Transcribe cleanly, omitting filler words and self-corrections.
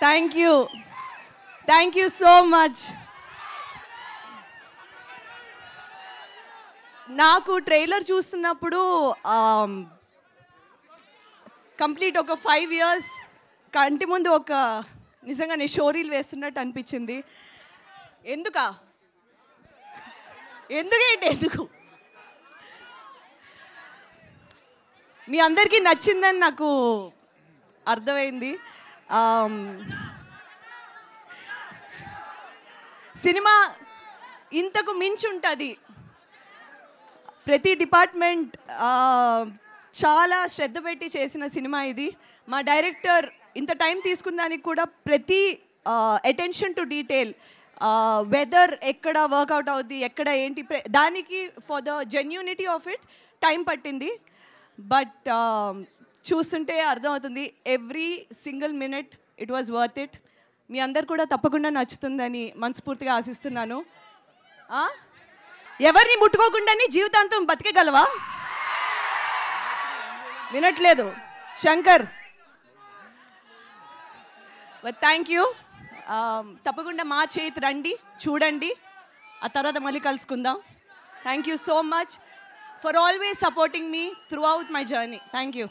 Thank you so much. నాకు trailer చూస్తున్నప్పుడు complete ఒక 5 years కంటి ముందు ఒక నిజంగానే షోరీలు వేస్తున్నట్టు అనిపించింది. ఎందుకు మీ అందరికీ నచ్చిందని నాకు అర్థమైంది. సినిమా ఇంతకు మించి ఉంటుంది. ప్రతి డిపార్ట్మెంట్ చాలా శ్రద్ధ పెట్టి చేసిన సినిమా ఇది. మా డైరెక్టర్ ఇంత టైం తీసుకున్న దానికి కూడా ప్రతి అటెన్షన్ టు డీటెయిల్, వెదర్ ఎక్కడ వర్కౌట్ అవుద్ది, ఎక్కడ ఏంటి, దానికి for the genuinity of it time పట్టింది. బట్ చూస్తుంటే అర్థమవుతుంది, every single minute it was worth it. మీ అందరు కూడా తప్పకుండా నచ్చుతుందని మనస్ఫూర్తిగా ఆశిస్తున్నాను. ఎవరిని ముట్టుకోకుండానే జీవితాంతం బతికేగలవా? వినట్లేదు శంకర్. Thank you. తప్పకుండా మా చేతి రండి, చూడండి, ఆ తర్వాత మళ్ళీ కలుసుకుందాం. Thank you so much for always supporting me through out my journey. Thank you.